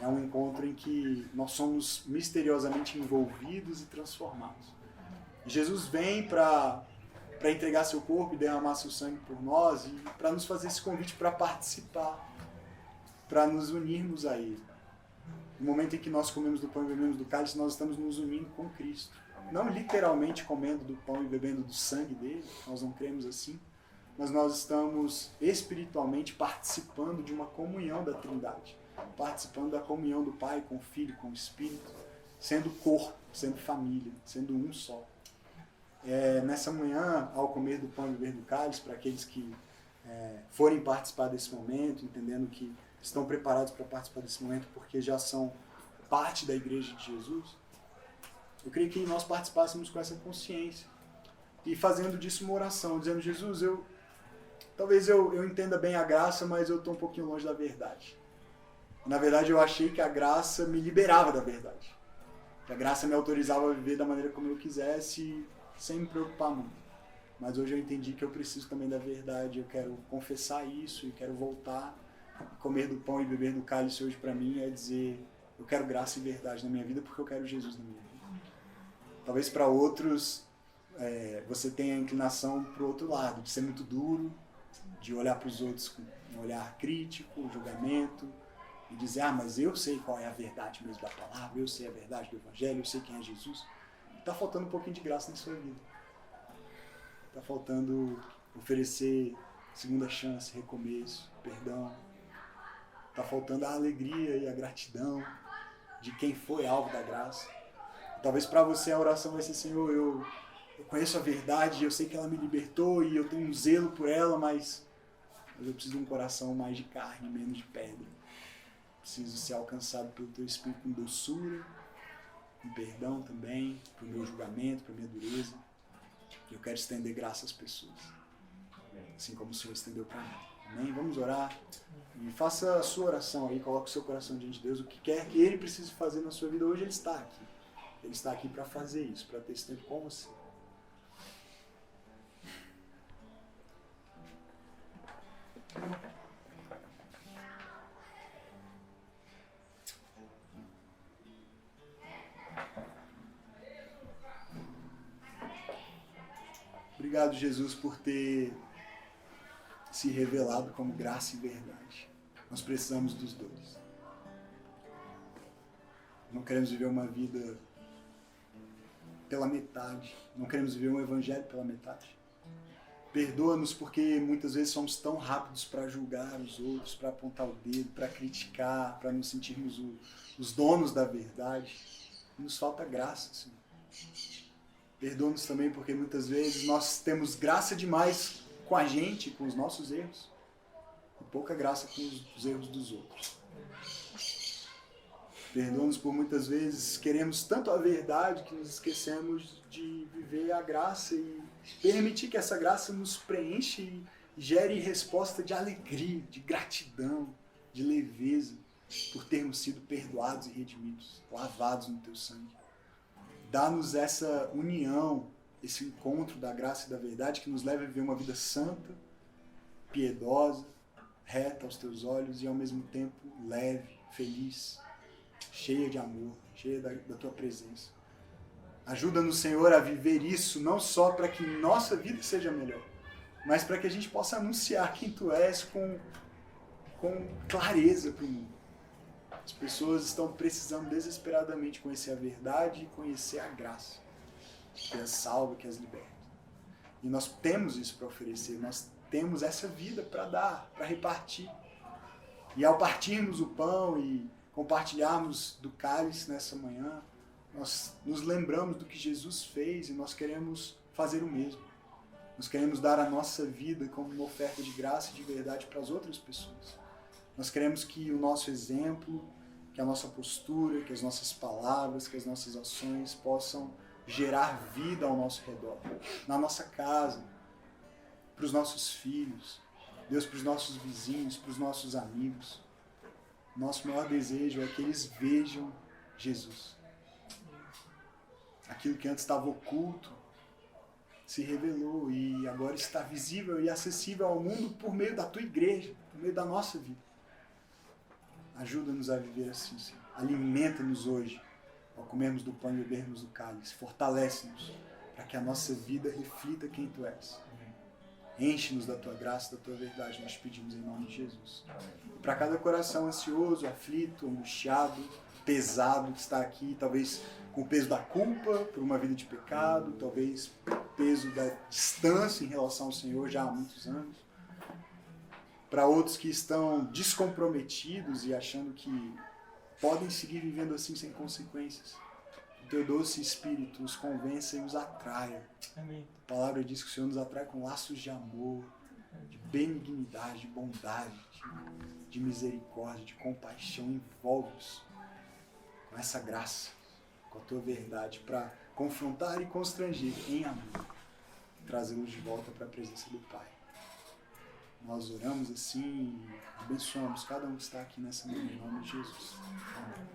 É um encontro em que nós somos misteriosamente envolvidos e transformados. E Jesus vem para entregar seu corpo e derramar seu sangue por nós e para nos fazer esse convite para participar, para nos unirmos a Ele. No momento em que nós comemos do pão e bebemos do cálice, nós estamos nos unindo com Cristo. Não literalmente comendo do pão e bebendo do sangue dele, nós não cremos assim, mas nós estamos espiritualmente participando de uma comunhão da Trindade, participando da comunhão do Pai com o Filho, com o Espírito, sendo corpo, sendo família, sendo um só. Nessa manhã, ao comer do pão e beber do cálice, para aqueles que forem participar desse momento, entendendo que estão preparados para participar desse momento porque já são parte da Igreja de Jesus, eu queria que nós participássemos com essa consciência e fazendo disso uma oração, dizendo: Jesus, talvez eu entenda bem a graça, mas eu estou um pouquinho longe da verdade. Na verdade, eu achei que a graça me liberava da verdade, que a graça me autorizava a viver da maneira como eu quisesse, sem me preocupar muito. Mas hoje eu entendi que eu preciso também da verdade, eu quero confessar isso e quero voltar. Comer do pão e beber do cálice hoje para mim é dizer: eu quero graça e verdade na minha vida porque eu quero Jesus na minha vida. Talvez para outros você tenha a inclinação para o outro lado, de ser muito duro, de olhar para os outros com um olhar crítico, julgamento, e dizer: mas eu sei qual é a verdade mesmo da palavra, eu sei a verdade do Evangelho, eu sei quem é Jesus. Está faltando um pouquinho de graça na sua vida. Está faltando oferecer segunda chance, recomeço, perdão. Está faltando a alegria e a gratidão de quem foi alvo da graça. Talvez para você a oração vai ser: Senhor, eu conheço a verdade, eu sei que ela me libertou e eu tenho um zelo por ela, mas eu preciso de um coração mais de carne, menos de pedra. Preciso ser alcançado pelo Teu Espírito com doçura, com perdão também, para o meu julgamento, para a minha dureza. Eu quero estender graça às pessoas, assim como o Senhor estendeu para mim. Amém? Vamos orar. E faça a sua oração aí, coloque o seu coração diante de Deus, o que quer que Ele precise fazer na sua vida. Hoje Ele está aqui. Ele está aqui para fazer isso, para ter esse tempo com você. Obrigado, Jesus, por ter se revelado como graça e verdade. Nós precisamos dos dois. Não queremos viver uma vida pela metade. Não queremos viver um evangelho pela metade. Perdoa-nos porque muitas vezes somos tão rápidos para julgar os outros, para apontar o dedo, para criticar, para nos sentirmos os donos da verdade. Nos falta graça, Senhor. Perdoa-nos também porque muitas vezes nós temos graça demais com a gente, com os nossos erros, e pouca graça com os erros dos outros. Perdoa-nos por muitas vezes queremos tanto a verdade que nos esquecemos de viver a graça e permitir que essa graça nos preencha e gere resposta de alegria, de gratidão, de leveza, por termos sido perdoados e redimidos, lavados no Teu sangue. Dá-nos essa união, esse encontro da graça e da verdade que nos leva a viver uma vida santa, piedosa, reta aos Teus olhos e ao mesmo tempo leve, feliz, cheia de amor, cheia da Tua presença. Ajuda-nos, Senhor, a viver isso, não só para que nossa vida seja melhor, mas para que a gente possa anunciar quem Tu és com clareza para o mundo. As pessoas estão precisando desesperadamente conhecer a verdade e conhecer a graça, que as salva, que as liberta. E nós temos isso para oferecer, nós temos essa vida para dar, para repartir. E ao partirmos o pão e compartilharmos do cálice nessa manhã, nós nos lembramos do que Jesus fez e nós queremos fazer o mesmo. Nós queremos dar a nossa vida como uma oferta de graça e de verdade para as outras pessoas. Nós queremos que o nosso exemplo, que a nossa postura, que as nossas palavras, que as nossas ações possam gerar vida ao nosso redor, na nossa casa, para os nossos filhos, Deus, para os nossos vizinhos, para os nossos amigos. Nosso maior desejo é que eles vejam Jesus. Aquilo que antes estava oculto se revelou e agora está visível e acessível ao mundo por meio da Tua igreja, por meio da nossa vida. Ajuda-nos a viver assim, Senhor. Alimenta-nos hoje ao comermos do pão e bebermos do cálice. Fortalece-nos para que a nossa vida reflita quem Tu és. Enche-nos da Tua graça, da Tua verdade, nós pedimos em nome de Jesus. Para cada coração ansioso, aflito, angustiado, pesado que está aqui, talvez com o peso da culpa por uma vida de pecado, talvez o peso da distância em relação ao Senhor já há muitos anos. Para outros que estão descomprometidos e achando que podem seguir vivendo assim sem consequências. O Teu doce Espírito os convença e os atraia. Amém. A palavra diz que o Senhor nos atrai com laços de amor, de benignidade, de bondade, de misericórdia, de compaixão. Envolve-os com essa graça, com a Tua verdade, para confrontar e constranger em amor, trazê-los de volta para a presença do Pai. Nós oramos assim e abençoamos cada um que está aqui nessa manhã, em nome de Jesus. Amém.